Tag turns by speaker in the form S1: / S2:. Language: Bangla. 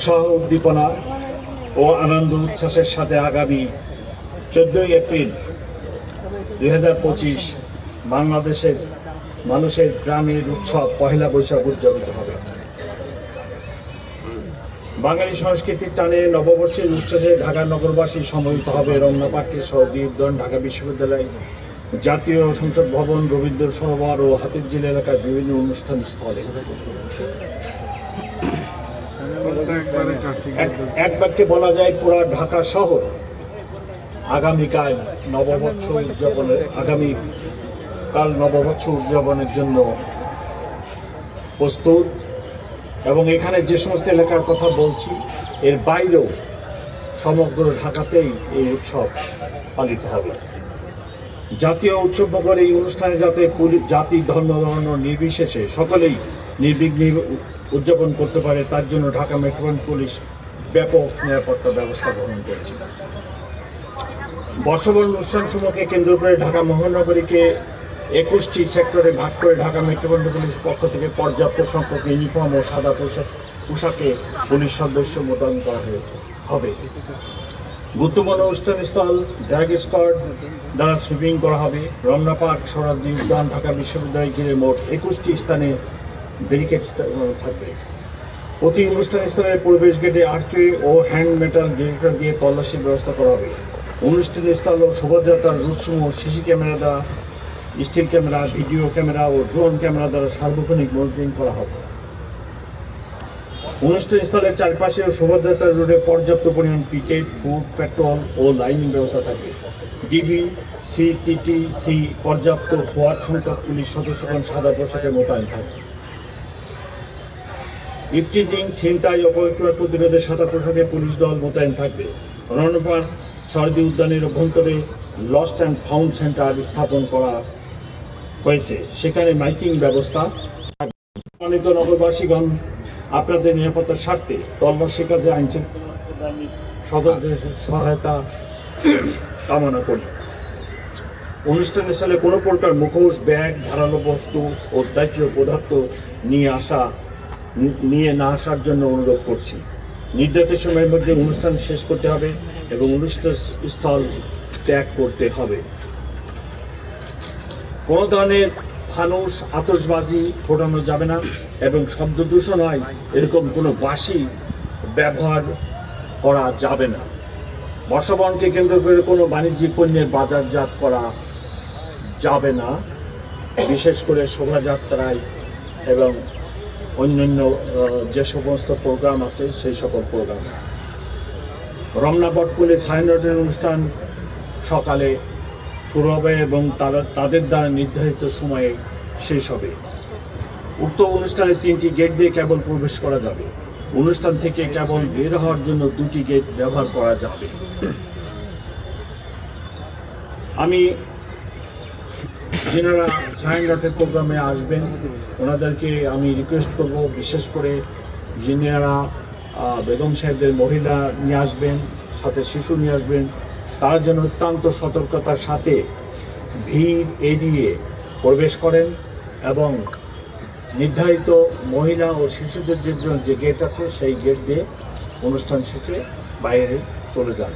S1: উৎসাহ উদ্দীপনা ও আনন্দ উচ্ছ্বাসের সাথে আগামী 14 এপ্রিল 2025 বাংলাদেশের মানুষের গ্রামের উৎসব পহেলা বৈশাখ উদযাপিত হবে। বাঙালি সংস্কৃতির টানে নববর্ষের উচ্ছ্বাসে ঢাকা নগরবাসী সমবেত হবে রমনা পার্কে শহীদ উদ্যান, ঢাকা বিশ্ববিদ্যালয়, জাতীয় সংসদ ভবন, রবীন্দ্র সরোবর ও হাতিরঝিল এলাকার বিভিন্ন অনুষ্ঠান স্থলে। এক বাক্যে বলা যায় পুরা ঢাকা শহর আগামীকাল নববর্ষ উদযাপনের জন্য প্রস্তুত। এবং এখানে যে সমস্ত এলাকার কথা বলছি এর বাইরেও সমগ্র ঢাকাতেই এই উৎসব পালিত হবে। জাতীয় উৎসব করে এই অনুষ্ঠানে যাতে জাতি, ধর্ম, বর্ণ নির্বিশেষে সকলেই নির্বিঘ্নে উদযাপন করতে পারে তার জন্য ঢাকা মেট্রোপলিটন পুলিশ ব্যাপক নিরাপত্তা ব্যবস্থা গ্রহণ করেছে। বর্ষবরণ অনুষ্ঠানসমূহকে কেন্দ্র করে ঢাকা মহানগরীকে 21টি সেক্টরে ভাগ করে ঢাকা মেট্রোপলিটন পুলিশ পক্ষ থেকে পর্যাপ্ত সংখ্যক ইউনিফর্ম ও সাদা পোশাকে পুলিশ সদস্য মোতায়েন করা হবে। গুরুত্বপূর্ণ অনুষ্ঠানস্থল ড্র্যাগ স্কোয়াড দ্বারা সুইপিং করা হবে। রমনা পার্ক, শরৎ উদ্যান, ঢাকা বিশ্ববিদ্যালয় ঘিরে মোট 21টি স্থানে ব্যারিকেড থাকবে। প্রতি অনুষ্ঠানস্থলের প্রবেশ গেটে আর্চওয়ে ও হ্যান্ড মেটাল ডিটেক্টর দিয়ে তল্লাশির ব্যবস্থা করা হবে। অনুষ্ঠানস্থল ও শোভাযাত্রার রুটসমূহ সিসি ক্যামেরা দ্বারা, স্টিল ক্যামেরা, ভিডিও ক্যামেরা ও ড্রোন ক্যামেরা দ্বারা সার্বক্ষণিক মনিটরিং করা হবে। অনুষ্ঠানস্থলের চারপাশে ও শোভাযাত্রার রোডে পর্যাপ্ত পরিমাণ পিকেট, ফুড, পেট্রোল ও লাইনিং ব্যবস্থা থাকবে। ডিবি, সিটিটিসি পর্যাপ্ত সোয়াট সংখ্যক পুলিশ সদস্যগণ সাদা পোশাকে মোতায়েন থাকবে। ইফটিজিং, ছিনতাই, অপহরণ প্রতিরোধে সাদা পোশাকে পুলিশ দল মোতায়েন থাকবে। রমনা পার্ক, শরৎ উদ্যানের অভ্যন্তরে লস্ট অ্যান্ড ফাউন্ড সেন্টার স্থাপন করা হয়েছে, সেখানে মাইকিং ব্যবস্থা। সম্মানিত নগরবাসীগণ, আপনাদের নিরাপত্তার স্বার্থে তল্লাশি কাজে আইনশৃঙ্খলা সদস্যদের সহায়তা কামনা করি। অনুষ্ঠানের সালে কোনো প্রকার মুখোশ, ব্যাগ, ধারালো বস্তু ও দাহ্য পদার্থ নিয়ে না আসার জন্য অনুরোধ করছি। নির্ধারিত সময়ের মধ্যে অনুষ্ঠান শেষ করতে হবে এবং অনুষ্ঠান স্থল ত্যাগ করতে হবে। কোনো ধরনের ফানুস, আতশবাজি ফোটানো যাবে না এবং শব্দ দূষণ হয় এরকম কোনো বাঁশি ব্যবহার করা যাবে না। বর্ষবরণকে কেন্দ্র করে কোনো বাণিজ্যিক পণ্যের বাজারজাত করা যাবে না, বিশেষ করে শোভাযাত্রায় এবং অন্যান্য যে সমস্ত প্রোগ্রাম আছে সেই সকল প্রোগ্রাম। রমনা বটপুলে সাইনডের অনুষ্ঠান সকালে শুরু হবে এবং তাদের দ্বারা নির্ধারিত সময়ে শেষ হবে। উক্ত অনুষ্ঠানে 3টি গেট দিয়ে কেবল প্রবেশ করা যাবে। অনুষ্ঠান থেকে কেবল বের হওয়ার জন্য 2টি গেট ব্যবহার করা যাবে। আমি যারা সাইনডের প্রোগ্রামে আসবেন ওনাদেরকে আমি রিকোয়েস্ট করব, বিশেষ করে যিনারা বেগম সাহেবদের মহিলা নিয়ে আসবেন, সাথে শিশু নিয়ে আসবেন, তারা যেন অত্যন্ত সতর্কতার সাথে ভিড় এড়িয়ে প্রবেশ করেন এবং নির্ধারিত মহিলা ও শিশুদের জন্য যে গেট আছে সেই গেট দিয়ে অনুষ্ঠান শেষে বাইরে চলে যান।